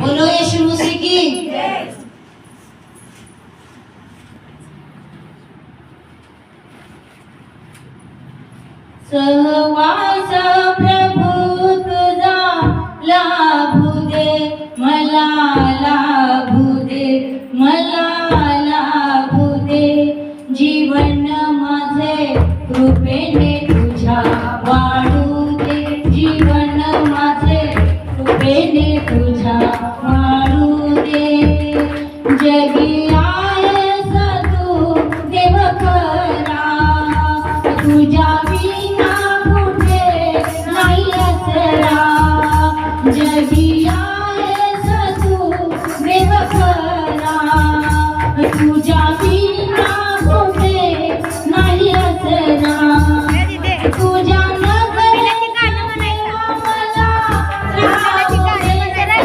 बोलो येशू मसीह की। सहवास प्रभु तुझा लाभू दे मला, लाभू दे मला, लाभू दे जीवन माझे कृपेने तुझ्या वाढू दे, जीवन माझे कृपेने तुझ्या